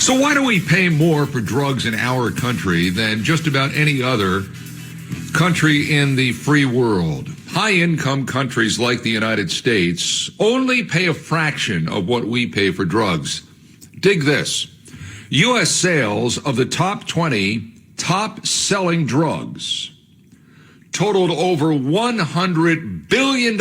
So why do we pay more for drugs in our country than just about any other country in the free world? High-income countries like the United States only pay a fraction of what we pay for drugs. Dig this. U.S. sales of the top 20 top-selling drugs totaled over $100 billion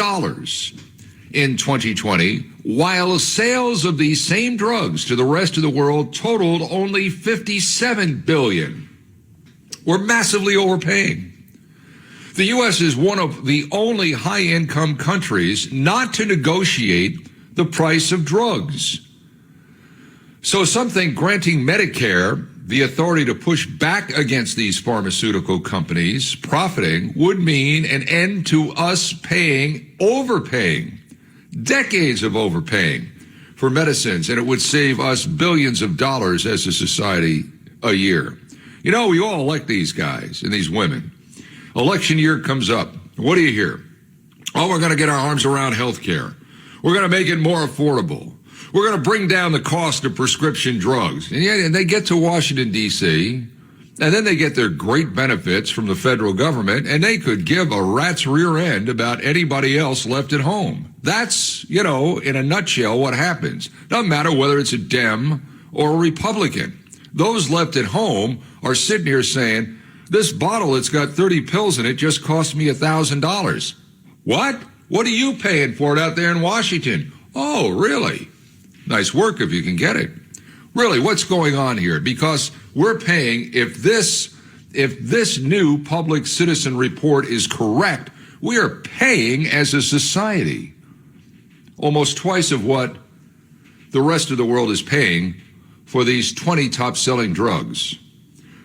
in 2020, while sales of these same drugs to the rest of the world totaled only $57 billion. We're massively overpaying. The U.S. is one of the only high-income countries not to negotiate the price of drugs. So some think granting Medicare the authority to push back against these pharmaceutical companies profiting would mean an end to us overpaying, decades of overpaying for medicines, and it would save us billions of dollars as a society a year. You know, we all elect these guys and these women. Election year comes up. What do you hear? Oh, we're going to get our arms around health care. We're going to make it more affordable. We're going to bring down the cost of prescription drugs. And they get to Washington, D.C., and then they get their great benefits from the federal government, and they could give a rat's rear end about anybody else left at home. That's, in a nutshell, what happens. Doesn't matter whether it's a Dem or a Republican. Those left at home are sitting here saying, this bottle that's got 30 pills in it just cost me $1,000. What? What are you paying for it out there in Washington? Oh, really? Nice work if you can get it. Really, what's going on here? Because we're paying, if this new public citizen report is correct, we are paying as a society almost twice of what the rest of the world is paying for these 20 top-selling drugs.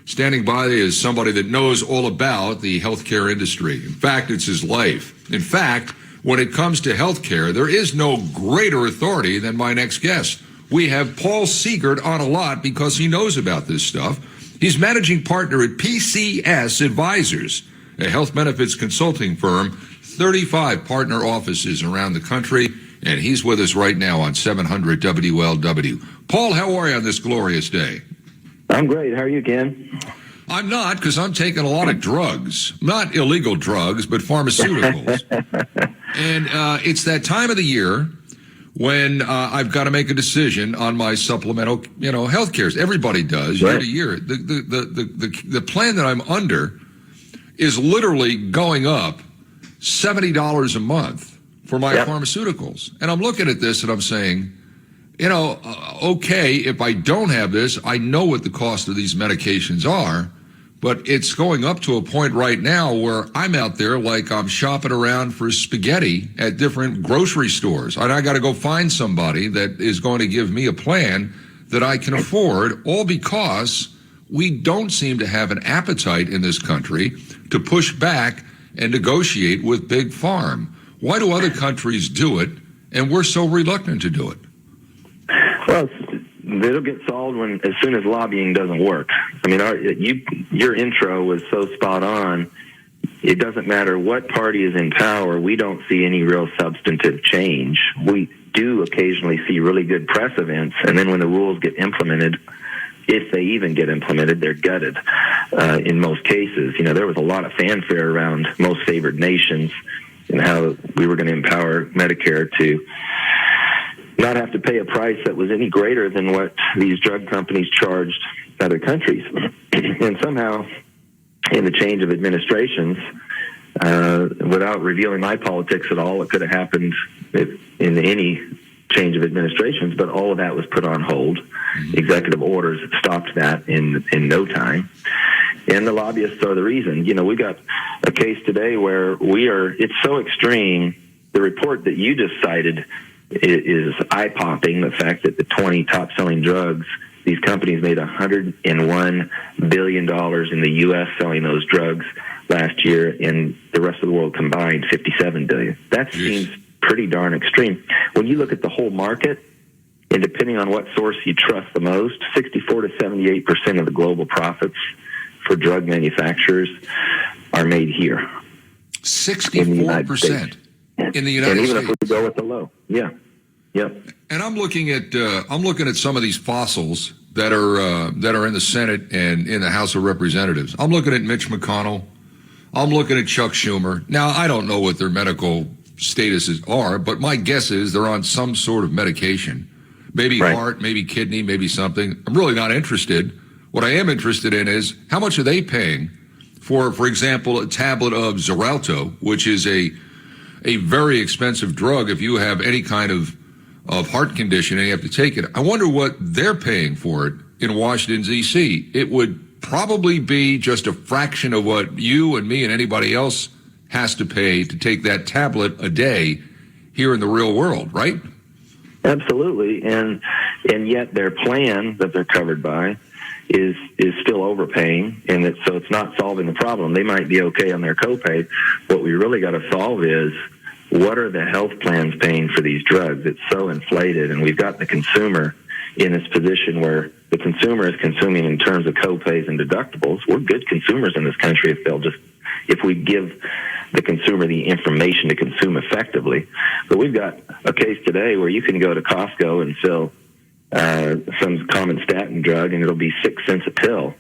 Standing by is somebody that knows all about the healthcare industry. In fact, it's his life. In fact, when it comes to healthcare, there is no greater authority than my next guest. We have Paul Siegert on a lot because he knows about this stuff. He's managing partner at PCS Advisers, a health benefits consulting firm, 35 partner offices around the country, and he's with us right now on 700 WLW. Paul, how are you on this glorious day? I'm great. How are you, Ken? I'm not, because I'm taking a lot of drugs. Not illegal drugs, but pharmaceuticals. And it's that time of the year when I've got to make a decision on my supplemental, health care. Everybody does, right, year to year. The plan that I'm under is literally going up $70 a month for my pharmaceuticals. And I'm looking at this and I'm saying, okay, if I don't have this, I know what the cost of these medications are, but it's going up to a point right now where I'm out there like I'm shopping around for spaghetti at different grocery stores. And I got to go find somebody that is going to give me a plan that I can afford, all because we don't seem to have an appetite in this country to push back and negotiate with Big Pharma. Why do other countries do it, and we're so reluctant to do it? Well, it'll get solved as soon as lobbying doesn't work. I mean, your intro was so spot on. It doesn't matter what party is in power. We don't see any real substantive change. We do occasionally see really good press events, and then when the rules get implemented, if they even get implemented, they're gutted in most cases. There was a lot of fanfare around most favored nations and how we were going to empower Medicare to not have to pay a price that was any greater than what these drug companies charged other countries. And somehow, in the change of administrations, without revealing my politics at all, it could have happened in any change of administrations, but all of that was put on hold. Executive orders stopped that in no time. And the lobbyists are the reason. We got a case today where it's so extreme. The report that you just cited is eye-popping, the fact that the 20 top-selling drugs, these companies made $101 billion in the U.S. selling those drugs last year, and the rest of the world combined, $57 billion. That seems pretty darn extreme. When you look at the whole market, and depending on what source you trust the most, 64 to 78% of the global profits for drug manufacturers are made here. 64%? In the United States. And even if we go with the low, yeah. Yep. And I'm looking at some of these fossils, that are in the Senate and in the House of Representatives. I'm looking at Mitch McConnell. I'm looking at Chuck Schumer. Now, I don't know what their medical statuses are, but my guess is they're on some sort of medication. Maybe heart, maybe kidney, maybe something. I'm really not interested. What I am interested in is how much are they paying for example, a tablet of Xarelto, which is a very expensive drug if you have any kind of heart condition and you have to take it. I wonder what they're paying for it in Washington, D.C. It would probably be just a fraction of what you and me and anybody else has to pay to take that tablet a day here in the real world, right? Absolutely, and yet their plan that they're covered by is still overpaying, and so it's not solving the problem. They might be okay on their copay. What we really got to solve is what are the health plans paying for these drugs? It's so inflated, and we've got the consumer in this position where the consumer is consuming in terms of copays and deductibles. We're good consumers in this country if we give the consumer the information to consume effectively. But we've got a case today where you can go to Costco and fill some common statin drug, and it'll be 6 cents a pill.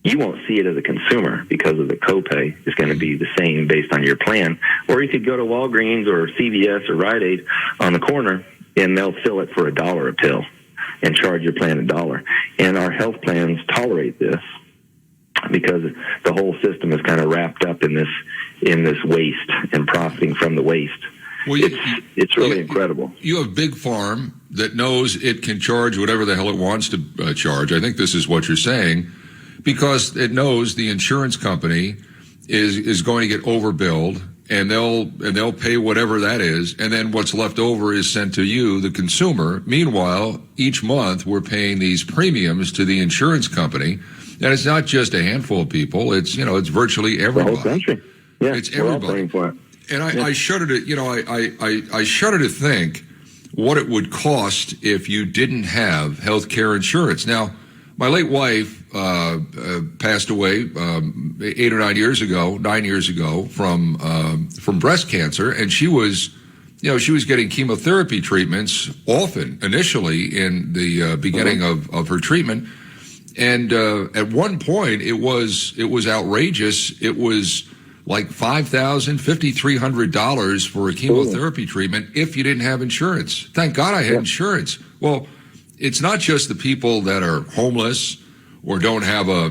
You won't see it as a consumer because of the copay is going to be the same based on your plan. Or you could go to Walgreens or CVS or Rite Aid on the corner, and they'll fill it for $1 a pill and charge your plan $1. And our health plans tolerate this because the whole system is kind of wrapped up in this waste and profiting from the waste. Well, it's really incredible. You have Big Pharma that knows it can charge whatever the hell it wants to charge. I think this is what you're saying, because it knows the insurance company is going to get overbilled, and they'll pay whatever that is, and then what's left over is sent to you, the consumer. Meanwhile, each month we're paying these premiums to the insurance company, and it's not just a handful of people. It's it's virtually everybody. The whole country. Yeah, it's everybody. We're all paying for it. And I shudder to, I shudder to think what it would cost if you didn't have health care insurance. Now, my late wife passed away 8 or 9 years ago from breast cancer, and she was getting chemotherapy treatments often initially in the beginning of her treatment, and at one point it was outrageous. It was like $5,000, $5,300 for a chemotherapy treatment if you didn't have insurance. Thank God I had insurance. Well, it's not just the people that are homeless or don't have a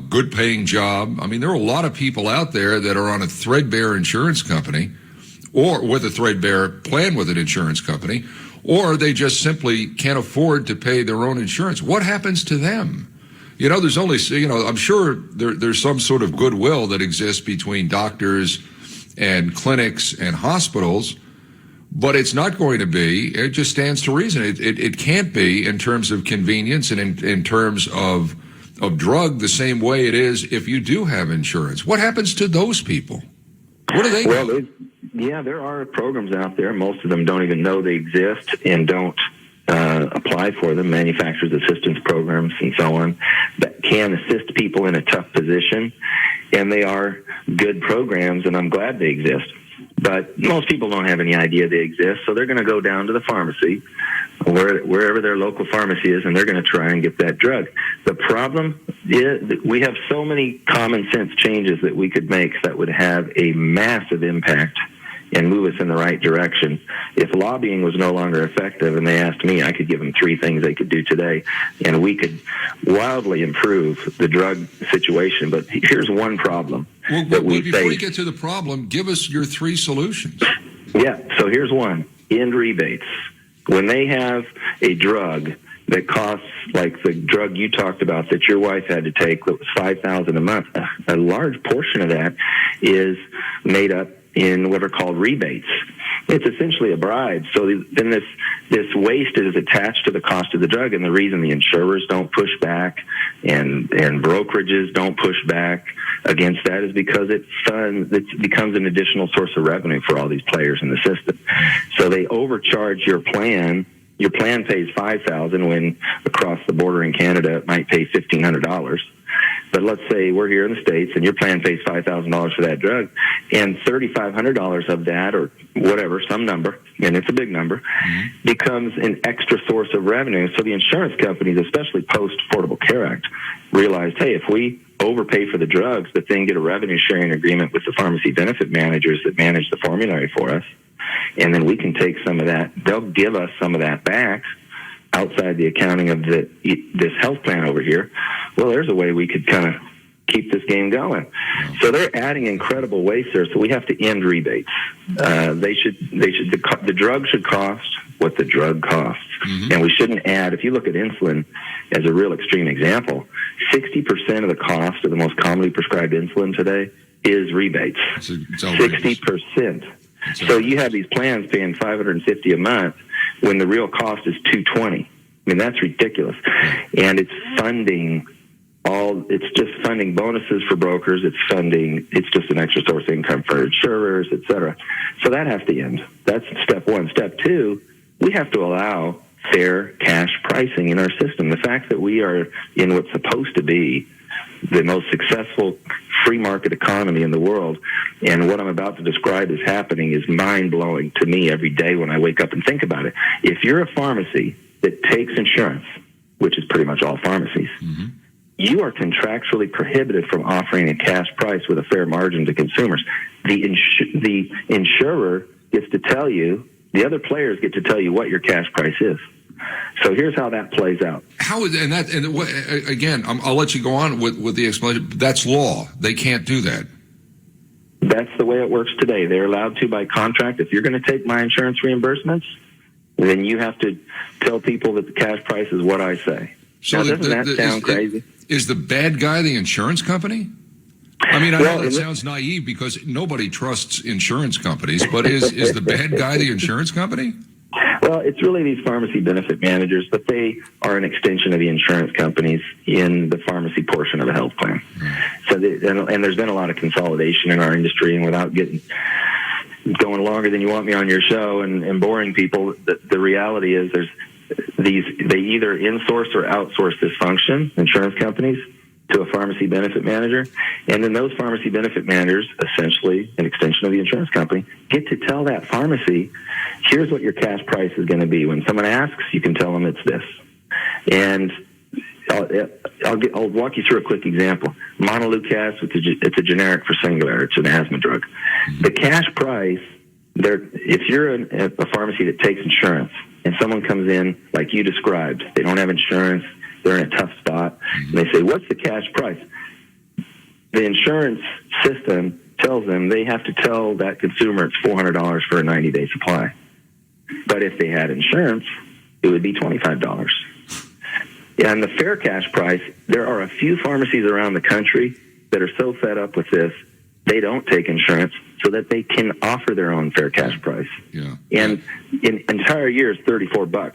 good paying job. I mean, there are a lot of people out there that are on a threadbare insurance company, or with a threadbare plan with an insurance company, or they just simply can't afford to pay their own insurance. What happens to them? There's only, I'm sure there's some sort of goodwill that exists between doctors and clinics and hospitals, but it's not going to be. It just stands to reason. It can't be in terms of convenience and in terms of drug the same way it is if you do have insurance. What happens to those people? What do they do? Well, there are programs out there. Most of them don't even know they exist and don't apply for them, manufacturers assistance programs and so on, that can assist people in a tough position, and they are good programs, and I'm glad they exist. But most people don't have any idea they exist, so they're going to go down to the pharmacy, wherever their local pharmacy is, and they're going to try and get that drug. The problem is that we have so many common sense changes that we could make that would have a massive impact and move us in the right direction. If lobbying was no longer effective and they asked me, I could give them 3 things they could do today, and we could wildly improve the drug situation. But here's one problem. Before you get to the problem, give us your 3 solutions. Yeah, so here's one. End rebates. When they have a drug that costs, like the drug you talked about that your wife had to take that was $5,000 a month, a large portion of that is made up in what are called rebates. It's essentially a bribe. So then this waste is attached to the cost of the drug, and the reason the insurers don't push back and brokerages don't push back against that is because it becomes an additional source of revenue for all these players in the system. So they overcharge your plan. Your plan pays $5,000 when across the border in Canada it might pay $1,500. but let's say we're here in the States and your plan pays $5,000 for that drug, and $3,500 of that, or whatever, some number, and it's a big number, becomes an extra source of revenue. So the insurance companies, especially post-Affordable Care Act, realized, hey, if we overpay for the drugs, but then get a revenue sharing agreement with the pharmacy benefit managers that manage the formulary for us, and then we can take some of that, they'll give us some of that back outside the accounting of this health plan over here. Well, there's a way we could kind of keep this game going. So they're adding incredible waste there. So we have to end rebates. The drug should cost what the drug costs. And we shouldn't add, if you look at insulin as a real extreme example, 60% of the cost of the most commonly prescribed insulin today is rebates. It's 60%. So you have these plans paying $550 a month when the real cost is $220. I mean, that's ridiculous. And it's just funding bonuses for brokers. It's just an extra source of income for insurers, et cetera. So that has to end. That's step one. Step two, we have to allow fair cash pricing in our system. The fact that we are in what's supposed to be the most successful free market economy in the world, and what I'm about to describe is happening, is mind-blowing to me every day when I wake up and think about it. If you're a pharmacy that takes insurance, which is pretty much all pharmacies, you are contractually prohibited from offering a cash price with a fair margin to consumers. The insurer gets to tell you, the other players get to tell you what your cash price is. So here's how that plays out. I'll let you go on with the explanation. That's law. They can't do that. That's the way it works today. They're allowed to by contract. If you're going to take my insurance reimbursements, then you have to tell people that the cash price is what I say. So now, doesn't that sound crazy? Is the bad guy the insurance company? I mean, I know that sounds naive because nobody trusts insurance companies, but is the bad guy the insurance company? Well, it's really these pharmacy benefit managers, but they are an extension of the insurance companies in the pharmacy portion of the health plan. So, and there's been a lot of consolidation in our industry, and without going longer than you want me on your show and boring people, the reality is they either insource or outsource this function, insurance companies, to a pharmacy benefit manager, and then those pharmacy benefit managers, essentially an extension of the insurance company, get to tell that pharmacy, here's what your cash price is going to be. When someone asks, you can tell them it's this. And I'll walk you through a quick example. Montelukast, it's a generic for Singulair. It's an asthma drug. The cash price, if you're a pharmacy that takes insurance and someone comes in like you described, they don't have insurance, they're in a tough spot, and they say, what's the cash price? The insurance system tells them they have to tell that consumer it's $400 for a 90-day supply. But if they had insurance, it would be $25. And the fair cash price, there are a few pharmacies around the country that are so fed up with this, they don't take insurance so that they can offer their own fair cash price. Yeah. And in entire year is $34.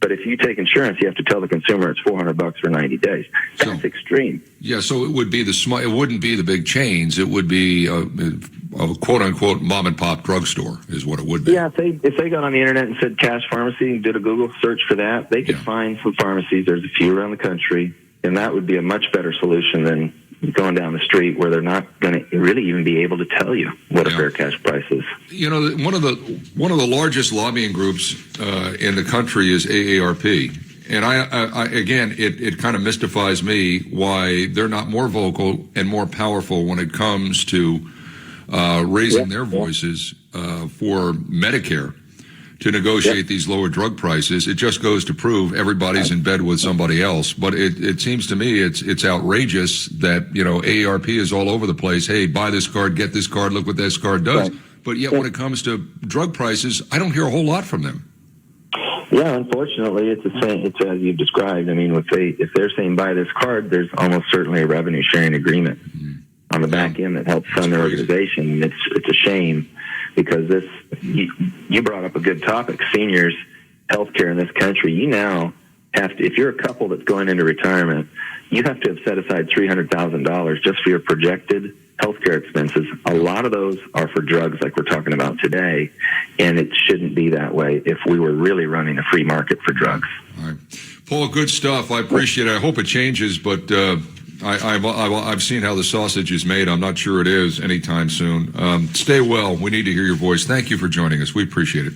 But if you take insurance, you have to tell the consumer it's $400 for 90 days. That's extreme. Yeah, so it would be it wouldn't be the big chains. It would be a quote unquote mom and pop drugstore is what it would be. Yeah, if they got on the internet and said cash pharmacy and did a Google search for that, they could find some pharmacies. There's a few around the country, and that would be a much better solution than going down the street where they're not going to really even be able to tell you what a fair cash price is. You know, one of the largest lobbying groups in the country is AARP, and I again, it kind of mystifies me why they're not more vocal and more powerful when it comes to raising their voices for Medicare to negotiate these lower drug prices. It just goes to prove everybody's in bed with somebody else. But it seems to me it's outrageous that, you know, AARP is all over the place. Hey, buy this card, get this card, look what this card does. Right. But yet when it comes to drug prices, I don't hear a whole lot from them. Yeah, unfortunately, it's the same. It's as you've described. I mean, if they're saying buy this card, there's almost certainly a revenue sharing agreement on the back end that helps fund their organization. It's a shame. Because you brought up a good topic, seniors healthcare in this country. You now have to, if you're a couple that's going into retirement, you have to have set aside $300,000 just for your projected healthcare expenses. A lot of those are for drugs like we're talking about today, and it shouldn't be that way if we were really running a free market for drugs. All right. Paul, good stuff. I appreciate it. I hope it changes, but I've seen how the sausage is made. I'm not sure it is anytime soon. Stay well. We need to hear your voice. Thank you for joining us. We appreciate it.